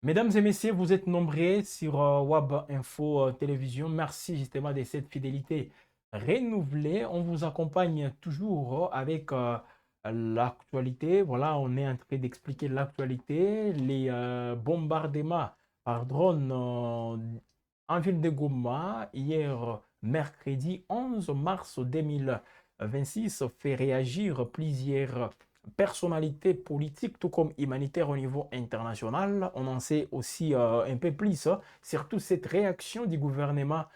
Mesdames et messieurs, vous êtes nombreux sur WAB Info Télévision. Merci justement de cette fidélité renouvelée. On vous accompagne toujours avec l'actualité. Voilà, on est en train d'expliquer l'actualité. Les bombardements par drone en ville de Goma hier, mercredi 11 mars 2026, fait réagir plusieurs personnalité politique tout comme humanitaire au niveau international. On en sait aussi un peu plus sur toute cette réaction du gouvernement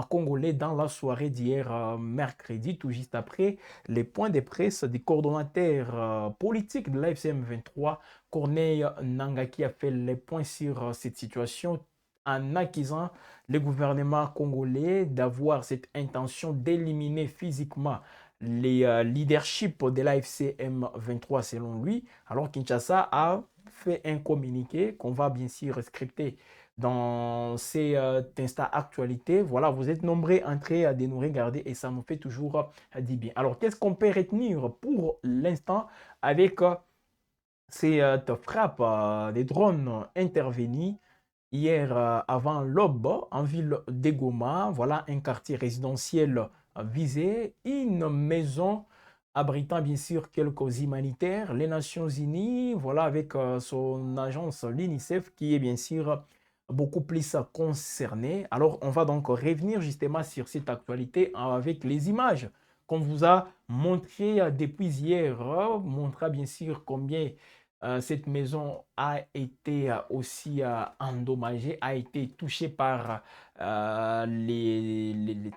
congolais dans la soirée d'hier mercredi, tout juste après les points de presse du coordonnateur politique de l'AFCM 23, Corneille Nangaa, qui a fait les points sur cette situation en accusant le gouvernement congolais d'avoir cette intention d'éliminer physiquement les leaderships de l'AFC M23 selon lui. Alors Kinshasa a fait un communiqué qu'on va bien sûr scripter dans ces Insta actualités. Voilà, vous êtes nombreux en train de nous regarder et ça nous fait toujours du bien. Alors, qu'est-ce qu'on peut retenir pour l'instant avec ces frappes des drones intervenus hier avant l'aube en ville de Goma? Voilà un quartier résidentiel visé, une maison abritant bien sûr quelques humanitaires, les Nations Unies, voilà avec son agence l'UNICEF qui est bien sûr beaucoup plus concernée. Alors on va donc revenir justement sur cette actualité avec les images qu'on vous a montrées depuis hier, montrera bien sûr combien cette maison a été aussi endommagée, a été touchée par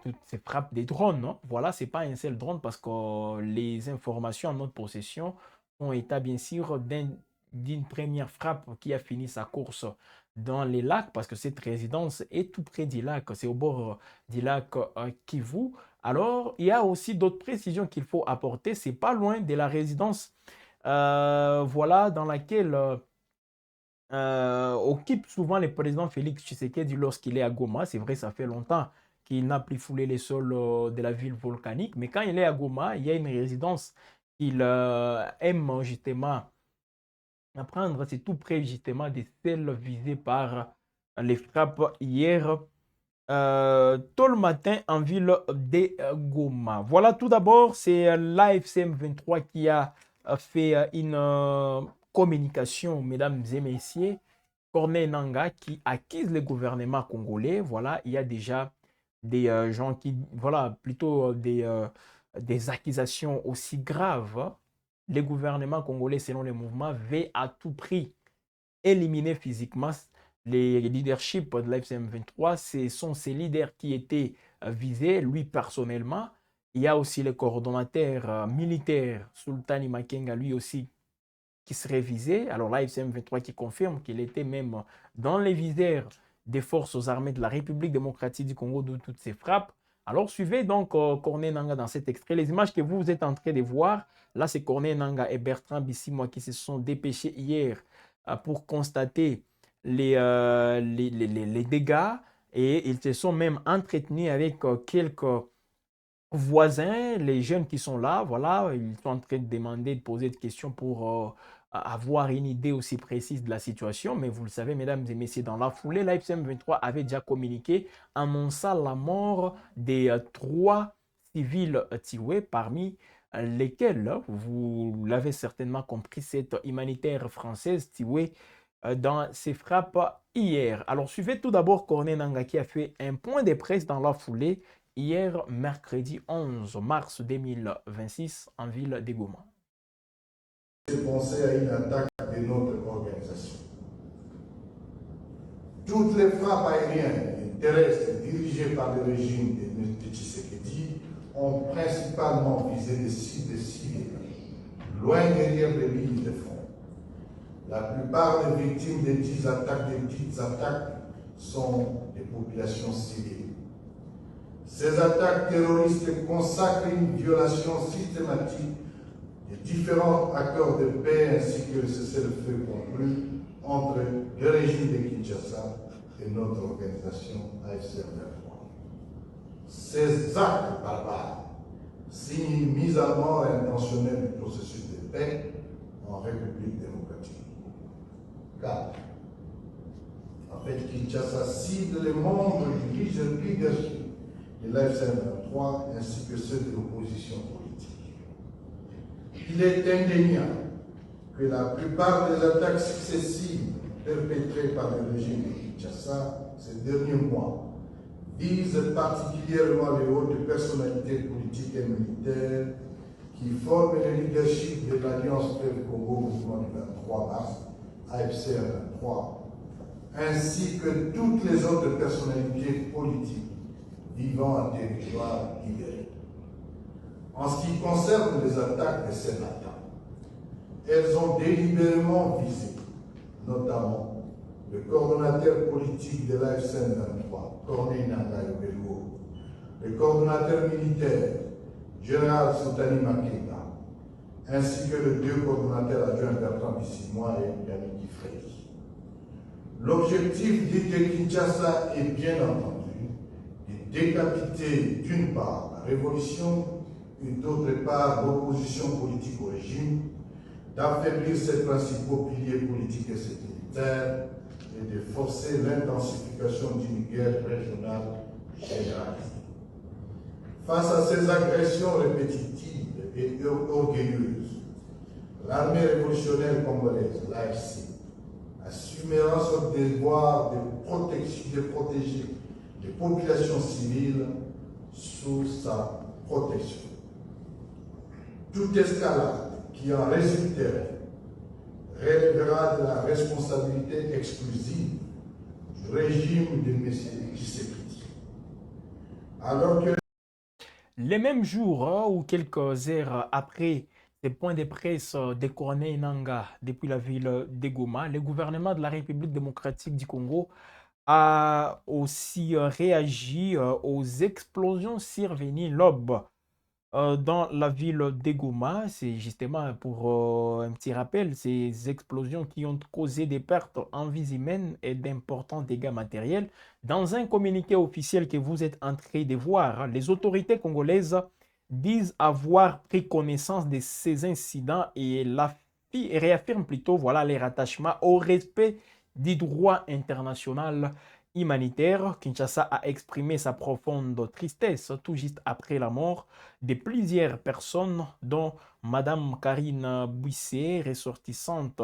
toutes ces frappes des drones, non? Voilà, ce n'est pas un seul drone parce que les informations en notre possession ont été bien sûr d'une première frappe qui a fini sa course dans les lacs parce que cette résidence est tout près du lac, c'est au bord du lac Kivu. Alors, il y a aussi d'autres précisions qu'il faut apporter. C'est pas loin de la résidence voilà, dans laquelle occupe souvent le président Félix Tshisekedi lorsqu'il est à Goma. C'est vrai, ça fait longtemps qu'il n'a plus foulé les sols de la ville volcanique, mais quand il est à Goma, il y a une résidence qu'il aime justement prendre. C'est tout près justement des celles visées par les frappes hier tôt le matin en ville de Goma. Voilà, tout d'abord, c'est l'AFCM 23 qui a fait une communication, mesdames et messieurs. Corneille Nangaa qui accuse le gouvernement congolais. Voilà, il y a déjà des gens qui, voilà, plutôt des accusations aussi graves. Le gouvernement congolais, selon les mouvements, veut à tout prix éliminer physiquement les leaderships de l'FCM 23. Ce sont ces leaders qui étaient visés, lui personnellement. Il y a aussi le coordonnateur militaire, Sultani Makenga, lui aussi, qui serait visé. Alors l'AFCM 23 qui confirme qu'il était même dans les visères des forces armées de la République démocratique du Congo, d'où toutes ces frappes. Alors suivez donc Corneille Nangaa dans cet extrait. Les images que vous êtes en train de voir, là c'est Corneille Nangaa et Bertrand Bissimo qui se sont dépêchés hier pour constater les dégâts et ils se sont même entretenus avec quelques voisins, les jeunes qui sont là, voilà, ils sont en train de demander, de poser des questions pour avoir une idée aussi précise de la situation. Mais vous le savez, mesdames et messieurs, dans la foulée, la FCM 23 avait déjà communiqué, annonçant la mort des trois civils tués, parmi lesquels, vous l'avez certainement compris, cette humanitaire française tuée dans ces frappes hier. Alors, suivez tout d'abord Corneille Nangaa qui a fait un point de presse dans la foulée hier, mercredi 11 mars 2026, en ville de Goma. J'ai pensé à une attaque de notre organisation. Toutes les frappes aériennes et terrestres dirigées par le régime de Tshisekedi ont principalement visé des cibles civils, loin derrière les lignes de front. La plupart des victimes des petites attaques sont des populations civiles. Ces attaques terroristes consacrent une violation systématique des différents accords de paix ainsi que le cessez-le-feu conclu entre le régime de Kinshasa et notre organisation AFC-M23. Ces actes barbares signent une mise à mort intentionnelle du processus de paix en République démocratique. 4. En fait, Kinshasa cible les membres du leadership de l'AFC-M23 ainsi que ceux de l'opposition politique. Il est indéniable que la plupart des attaques successives perpétrées par le régime de Kinshasa ces derniers mois visent particulièrement les hautes personnalités politiques et militaires qui forment le leadership de l'Alliance Fleuve Congo mouvement du 23 mars, AFC 23, ainsi que toutes les autres personnalités politiques vivant en territoire libéré. En ce qui concerne les attaques de ces matins, elles ont délibérément visé, notamment, le coordonnateur politique de l'AFC 23, Corneille Nangaï Belou, le coordonnateur militaire, Général Soutani Makeba, ainsi que les deux coordonnateurs adjoints Bertrand Bissimois et Yannick Frey. L'objectif dit de Kinshasa est bien entendu de décapiter d'une part la révolution et d'autre part l'opposition politique au régime, d'affaiblir ses principaux piliers politiques et sécuritaires et de forcer l'intensification d'une guerre régionale généralisée. Face à ces agressions répétitives et orgueilleuses, l'armée révolutionnaire congolaise, l'AFC, assumera son devoir de protéger les populations civiles sous sa protection. Toute escalade qui en résulterait relèvera de la responsabilité exclusive du régime de M. Tshisekedi. Alors que les mêmes jours ou quelques heures après ces points de presse de Corneille Nangaa depuis la ville de Goma, le gouvernement de la République démocratique du Congo a aussi réagi aux explosions survenues l'aube dans la ville de Goma. C'est justement pour un petit rappel, ces explosions qui ont causé des pertes en vies humaines et d'importants dégâts matériels. Dans un communiqué officiel que vous êtes en train de voir, les autorités congolaises disent avoir pris connaissance de ces incidents et réaffirment plutôt voilà, les rattachements au respect du droit international humanitaire. Kinshasa a exprimé sa profonde tristesse tout juste après la mort de plusieurs personnes, dont Madame Karine Buissé, ressortissante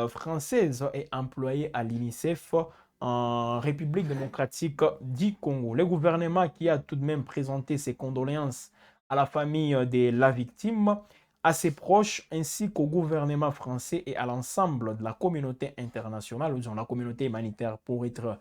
française et employée à l'UNICEF en République démocratique du Congo. Le gouvernement qui a tout de même présenté ses condoléances à la famille de la victime, à ses proches, ainsi qu'au gouvernement français et à l'ensemble de la communauté internationale, ou disons la communauté humanitaire pour être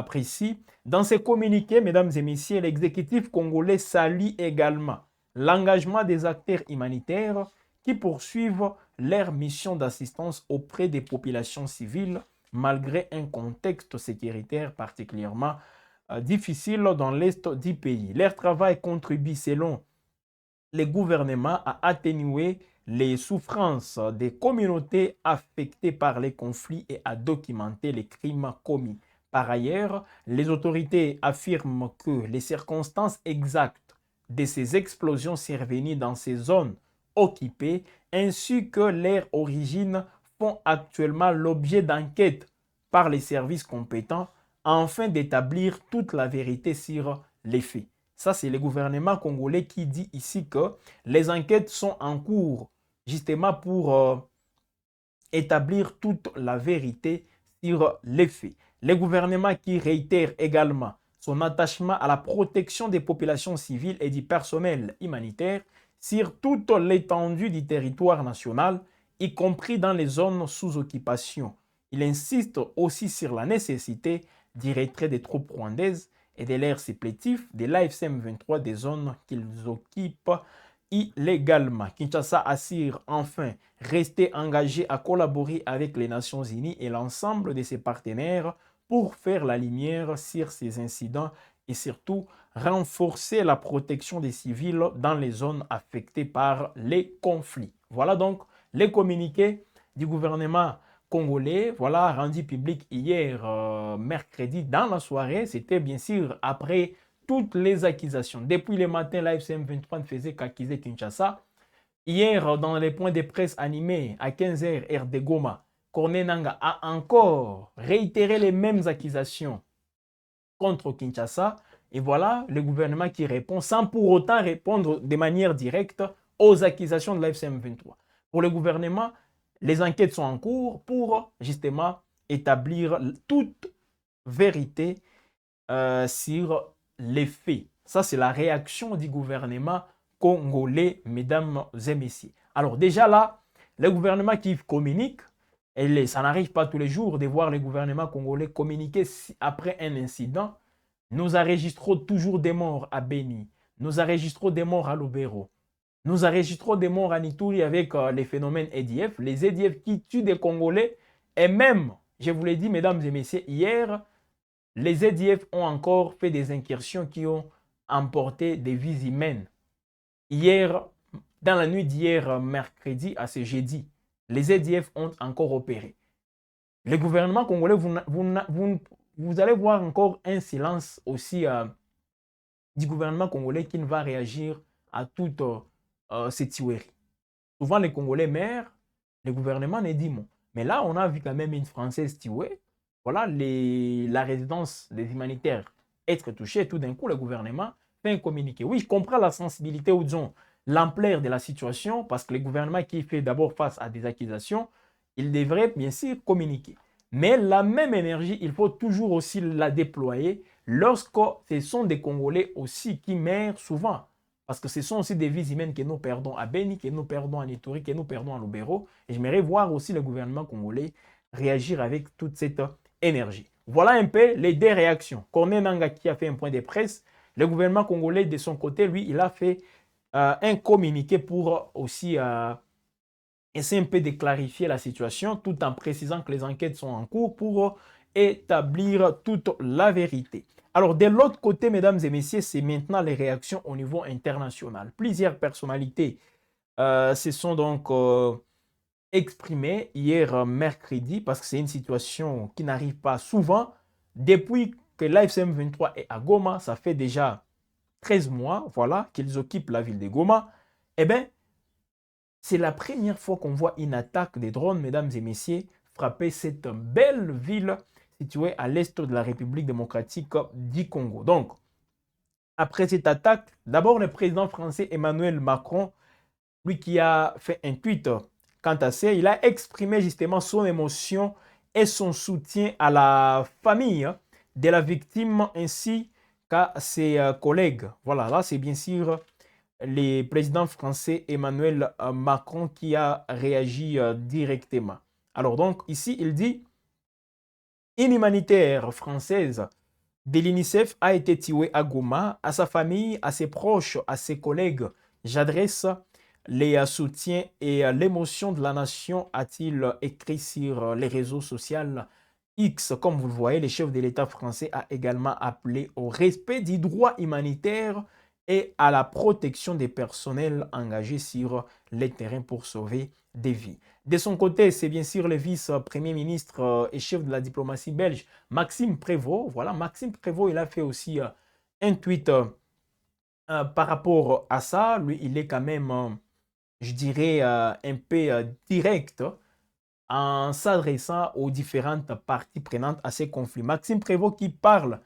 précis. Dans ces communiqués, mesdames et messieurs, l'exécutif congolais salue également l'engagement des acteurs humanitaires qui poursuivent leur mission d'assistance auprès des populations civiles malgré un contexte sécuritaire particulièrement difficile dans l'est du pays. Leur travail contribue selon les gouvernements à atténuer les souffrances des communautés affectées par les conflits et à documenter les crimes commis. Par ailleurs, les autorités affirment que les circonstances exactes de ces explosions survenues dans ces zones occupées ainsi que leur origine font actuellement l'objet d'enquêtes par les services compétents afin d'établir toute la vérité sur les faits. Ça, c'est le gouvernement congolais qui dit ici que les enquêtes sont en cours justement pour établir toute la vérité sur les faits. Le gouvernement qui réitère également son attachement à la protection des populations civiles et du personnel humanitaire sur toute l'étendue du territoire national, y compris dans les zones sous occupation. Il insiste aussi sur la nécessité du retrait des troupes rwandaises et de l'air supplétif de l'AFC M23 des zones qu'ils occupent illégalement. Kinshasa assure enfin rester engagé à collaborer avec les Nations Unies et l'ensemble de ses partenaires pour faire la lumière sur ces incidents et surtout renforcer la protection des civils dans les zones affectées par les conflits. Voilà donc les communiqués du gouvernement congolais, voilà, rendu public hier mercredi dans la soirée. C'était bien sûr après toutes les accusations. Depuis le matin, l'AFC M23 ne faisait qu'accuser Kinshasa. Hier, dans les points de presse animés à 15h, heure de Goma, Corneille Nangaa a encore réitéré les mêmes accusations contre Kinshasa. Et voilà le gouvernement qui répond sans pour autant répondre de manière directe aux accusations de l'AFC M23. Pour le gouvernement, les enquêtes sont en cours pour justement établir toute vérité sur les faits. Ça, c'est la réaction du gouvernement congolais, mesdames et messieurs. Alors déjà là, le gouvernement qui communique, et ça n'arrive pas tous les jours de voir le gouvernement congolais communiquer après un incident. Nous enregistrons toujours des morts à Beni. Nous enregistrons des morts à Lubero. Nous enregistrons des morts à Ituri avec les phénomènes EDF. Les EDF qui tuent des Congolais. Et même, je vous l'ai dit, mesdames et messieurs, hier, les EDF ont encore fait des incursions qui ont emporté des vies humaines. Hier, dans la nuit d'hier, mercredi à ce jeudi, les EDF ont encore opéré. Le gouvernement congolais, vous allez voir encore un silence aussi du gouvernement congolais qui ne va réagir à toutes ces tueries. Souvent, les Congolais meurent, le gouvernement ne dit mot. Mais là, on a vu quand même une Française tuée. Voilà, la résidence des humanitaires être touchée. Tout d'un coup, le gouvernement fait un communiqué. Oui, je comprends la sensibilité ou disons l'ampleur de la situation parce que le gouvernement qui fait d'abord face à des accusations, il devrait bien sûr communiquer. Mais la même énergie, il faut toujours aussi la déployer lorsque ce sont des Congolais aussi qui meurent souvent. Parce que ce sont aussi des vies humaines que nous perdons à Beni, que nous perdons à Ituri, que nous perdons à Lubero. Et j'aimerais voir aussi le gouvernement congolais réagir avec toute cette énergie. Voilà un peu les deux réactions. Corneille Nangaa qui a fait un point de presse. Le gouvernement congolais, de son côté, lui, il a fait un communiqué pour aussi essayer un peu de clarifier la situation tout en précisant que les enquêtes sont en cours pour établir toute la vérité. Alors, de l'autre côté, mesdames et messieurs, c'est maintenant les réactions au niveau international. Plusieurs personnalités se sont donc exprimées hier mercredi parce que c'est une situation qui n'arrive pas souvent. Depuis que l'AFC M23 est à Goma, ça fait déjà 13 mois voilà, qu'ils occupent la ville de Goma. Eh bien, c'est la première fois qu'on voit une attaque des drones, mesdames et messieurs, frapper cette belle ville située à l'est de la République démocratique du Congo. Donc, après cette attaque, d'abord le président français Emmanuel Macron, lui qui a fait un tweet quant à ça, il a exprimé justement son émotion et son soutien à la famille de la victime ainsi qu'à ses collègues. Voilà, là c'est bien sûr le président français Emmanuel Macron qui a réagi directement. Alors donc ici il dit une humanitaire française de l'UNICEF a été tuée à Goma, à sa famille, à ses proches, à ses collègues. J'adresse les soutiens et l'émotion de la nation, a-t-il écrit sur les réseaux sociaux X. Comme vous le voyez, le chef de l'État français a également appelé au respect du droit humanitaire et à la protection des personnels engagés sur les terrains pour sauver des vies. De son côté, c'est bien sûr le vice-premier ministre et chef de la diplomatie belge, Maxime Prévost. Voilà, Maxime Prévost, il a fait aussi un tweet par rapport à ça. Lui, il est quand même, je dirais, un peu direct en s'adressant aux différentes parties prenantes à ces conflits. Maxime Prévost qui parle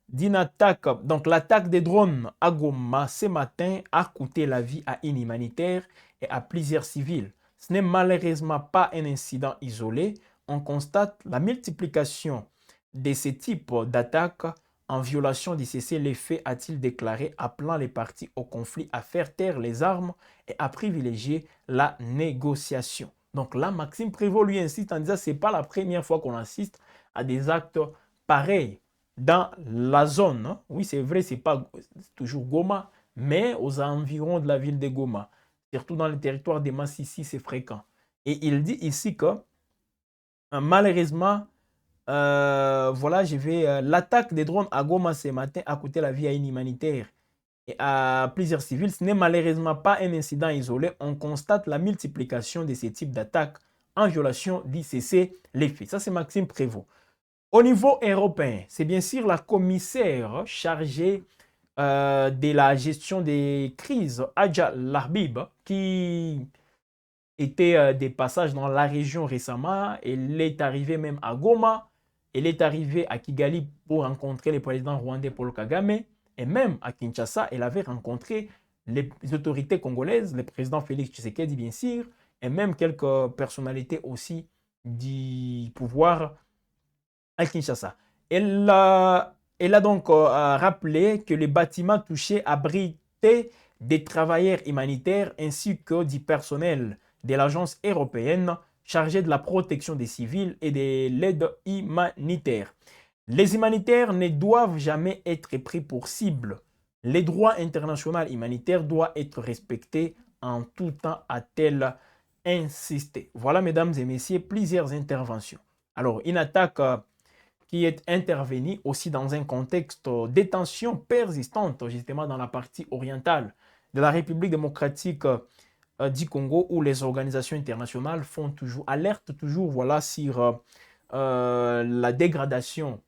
d'une attaque, donc l'attaque des drones à Goma ce matin a coûté la vie à une humanitaire et à plusieurs civils. Ce n'est malheureusement pas un incident isolé. On constate la multiplication de ce type d'attaques en violation du cessez-le-feu, a-t-il déclaré, appelant les parties au conflit à faire taire les armes et à privilégier la négociation. Donc là, Maxime Prévost lui insiste en disant que ce n'est pas la première fois qu'on assiste à des actes pareils dans la zone. Oui, c'est vrai, ce n'est pas toujours Goma, mais aux environs de la ville de Goma. Surtout dans le territoire des Massissi, c'est fréquent. Et il dit ici que malheureusement, voilà, l'attaque des drones à Goma ce matin a coûté la vie à une humanitaire et à plusieurs civils. Ce n'est malheureusement pas un incident isolé. On constate la multiplication de ces types d'attaques en violation du cessez-le-feu. Ça, c'est Maxime Prévost. Au niveau européen, c'est bien sûr la commissaire chargée de la gestion des crises, Adja Larbib, qui été des passages dans la région récemment. Elle est arrivée même à Goma. Elle est arrivée à Kigali pour rencontrer le président rwandais Paul Kagame. Et même à Kinshasa, elle avait rencontré les autorités congolaises, le président Félix Tshisekedi, bien sûr, et même quelques personnalités aussi du pouvoir à Kinshasa. Elle a donc rappelé que les bâtiments touchés abritaient des travailleurs humanitaires ainsi que du personnel de l'agence européenne chargée de la protection des civils et de l'aide humanitaire. Les humanitaires ne doivent jamais être pris pour cible. Les droits internationaux humanitaires doivent être respectés en tout temps, a-t-elle insisté. Voilà, mesdames et messieurs, plusieurs interventions. Alors, une attaque qui est intervenue aussi dans un contexte de tensions persistantes, justement dans la partie orientale de la République démocratique du Congo, où les organisations internationales font toujours, alertent toujours voilà, sur la dégradation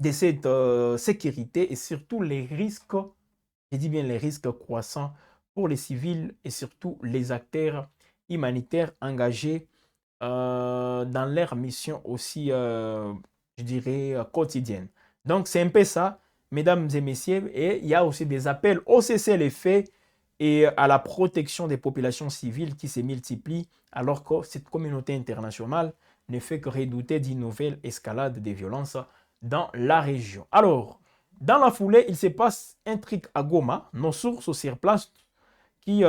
de cette sécurité et surtout les risques, je dis bien les risques croissants pour les civils et surtout les acteurs humanitaires engagés dans leur mission aussi, je dirais, quotidienne. Donc c'est un peu ça, mesdames et messieurs, et il y a aussi des appels au cessez-le-feu et à la protection des populations civiles qui se multiplient alors que cette communauté internationale ne fait que redouter d'une nouvelle escalade des violences dans la région. Alors, dans la foulée, il se passe un truc à Goma. Nos sources sur place qui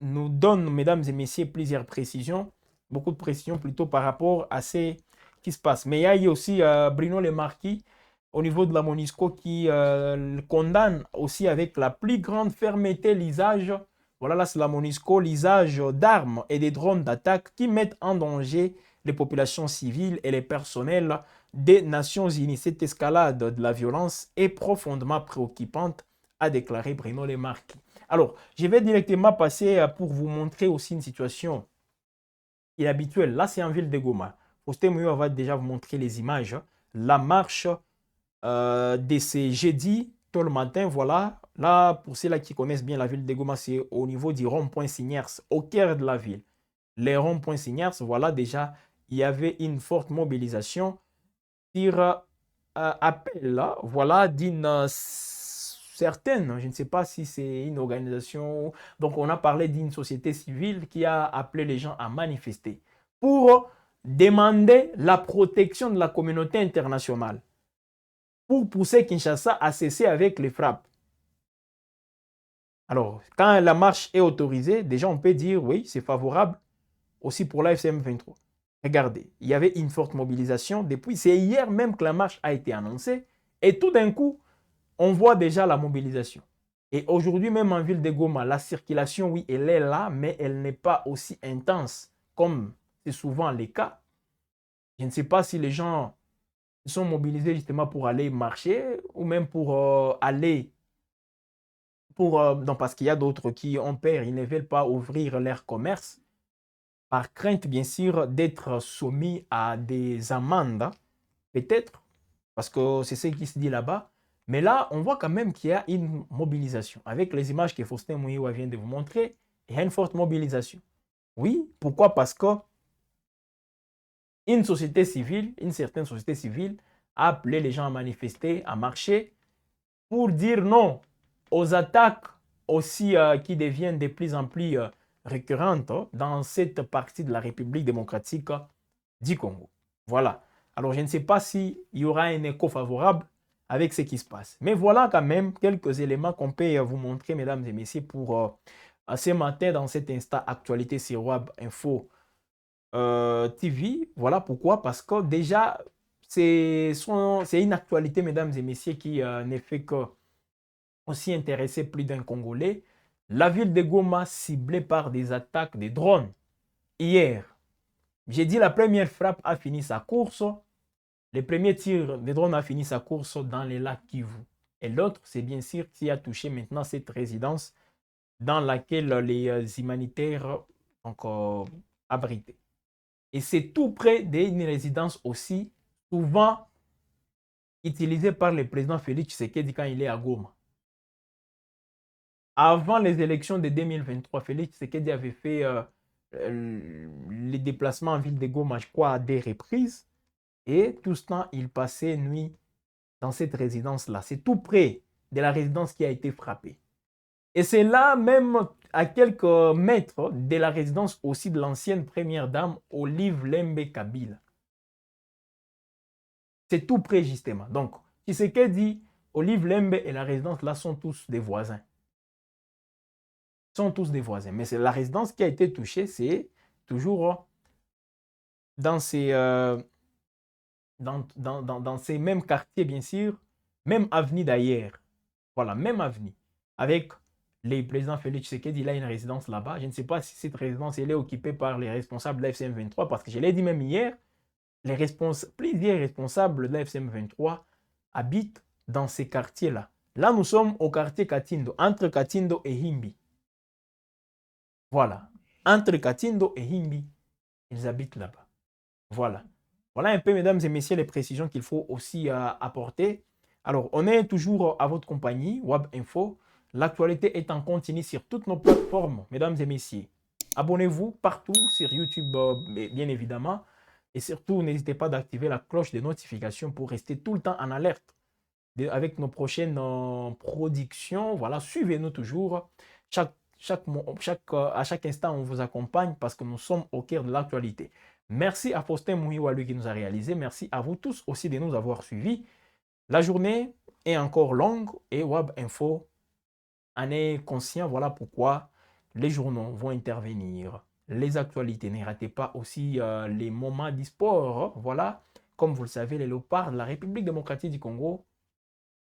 nous donnent, mesdames et messieurs, plusieurs précisions, beaucoup de précisions plutôt par rapport à ce qui se passe. Mais il y a eu aussi Bruno Le Marquis au niveau de la MONUSCO qui condamne aussi avec la plus grande fermeté l'usage, voilà là c'est la MONUSCO, l'usage d'armes et des drones d'attaque qui mettent en danger les populations civiles et les personnels des Nations Unies. Cette escalade de la violence est profondément préoccupante, a déclaré Bruno Le Marquis. Alors, je vais directement passer pour vous montrer aussi une situation inhabituelle. Là, c'est en ville de Goma. Faustin Mouyo va déjà vous montrer les images. La marche de ce jeudi, tôt le matin, voilà. Là, pour ceux-là qui connaissent bien la ville de Goma, c'est au niveau du rond-point Signers, au cœur de la ville. Les ronds-points Signers, voilà, déjà, il y avait une forte mobilisation sur appel, là, voilà, d'une certaine, je ne sais pas si c'est une organisation, donc on a parlé d'une société civile qui a appelé les gens à manifester pour demander la protection de la communauté internationale, pour pousser Kinshasa à cesser avec les frappes. Alors, quand la marche est autorisée, déjà on peut dire oui, c'est favorable aussi pour la FCM 23. Regardez, il y avait une forte mobilisation depuis, c'est hier même que la marche a été annoncée et tout d'un coup, on voit déjà la mobilisation. Et aujourd'hui, même en ville de Goma, la circulation, oui, elle est là, mais elle n'est pas aussi intense comme c'est souvent le cas. Je ne sais pas si les gens sont mobilisés justement pour aller marcher ou même pour aller, non, parce qu'il y a d'autres qui ont peur, ils ne veulent pas ouvrir leur commerce par crainte, bien sûr, d'être soumis à des amendes, peut-être, parce que c'est ce qui se dit là-bas. Mais là, on voit quand même qu'il y a une mobilisation. Avec les images que Faustin Mouiwa vient de vous montrer, il y a une forte mobilisation. Oui, pourquoi? Parce que une société civile, une certaine société civile, a appelé les gens à manifester, à marcher, pour dire non aux attaques aussi qui deviennent de plus en plus récurrentes dans cette partie de la République démocratique du Congo. Voilà. Alors, je ne sais pas s'il y aura un écho favorable avec ce qui se passe. Mais voilà quand même quelques éléments qu'on peut vous montrer, mesdames et messieurs, pour ce matin dans cet instant actualité sur Web Info TV. Voilà pourquoi. Parce que déjà, c'est une actualité, mesdames et messieurs, qui ne fait que aussi intéresser plus d'un Congolais. La ville de Goma ciblée par des attaques de drones. Hier, j'ai dit la première frappe a fini sa course. Le premier tir de drone a fini sa course dans les lacs Kivu. Et l'autre, c'est bien sûr qui a touché maintenant cette résidence dans laquelle les humanitaires sont abrités. Et c'est tout près d'une résidence aussi, souvent utilisée par le président Félix Tshisekedi quand il est à Goma. Avant les élections de 2023, Félix Tshisekedi avait fait les déplacements en ville de Goma, je crois, à des reprises. Et tout ce temps, il passait nuit dans cette résidence-là. C'est tout près de la résidence qui a été frappée. Et c'est là même à quelques mètres de la résidence aussi de l'ancienne première dame Olive Lembe Kabila. C'est tout près justement. Donc, Tshisekedi, Olive Lembe et la résidence là sont tous des voisins. Sont tous des voisins. Mais c'est la résidence qui a été touchée, c'est toujours dans ces mêmes quartiers, bien sûr, même avenue d'ailleurs. Voilà, même avenue. Avec le président Félix Tshisekedi, il a une résidence là-bas. Je ne sais pas si cette résidence elle est occupée par les responsables de la FCM 23, parce que je l'ai dit même hier, plusieurs responsables de la FCM 23 habitent dans ces quartiers-là. Là, nous sommes au quartier Katindo, entre Katindo et Himbi. Voilà. Entre Katindo et Himbi, ils habitent là-bas. Voilà. Voilà un peu, mesdames et messieurs, les précisions qu'il faut aussi apporter. Alors, on est toujours à votre compagnie, Wab Info. L'actualité est en continu sur toutes nos plateformes, mesdames et messieurs. Abonnez-vous partout sur YouTube, bien évidemment. Et surtout, n'hésitez pas d'activer la cloche de notification pour rester tout le temps en alerte avec nos prochaines productions. Voilà, suivez-nous toujours. À chaque instant, on vous accompagne parce que nous sommes au cœur de l'actualité. Merci à Faustin Mouhiwalu qui nous a réalisé. Merci à vous tous aussi de nous avoir suivis. La journée est encore longue et Wab Info en est conscient. Voilà pourquoi les journaux vont intervenir. Les actualités, ne ratez pas aussi les moments du sport. Voilà, comme vous le savez, les léopards de la République démocratique du Congo,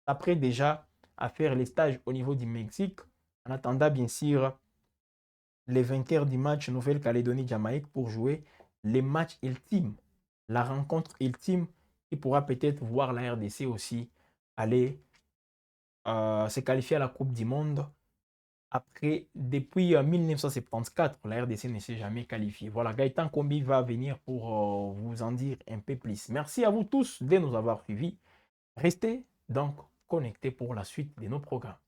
après déjà à faire les stages au niveau du Mexique, en attendant bien sûr les vainqueurs du match Nouvelle-Calédonie-Jamaïque pour jouer les matchs ultimes, la rencontre ultime qui pourra peut-être voir la RDC aussi aller se qualifier à la Coupe du Monde. Après, depuis 1974, la RDC ne s'est jamais qualifiée. Voilà, Gaëtan Kombi va venir pour vous en dire un peu plus. Merci à vous tous de nous avoir suivis. Restez donc connectés pour la suite de nos programmes.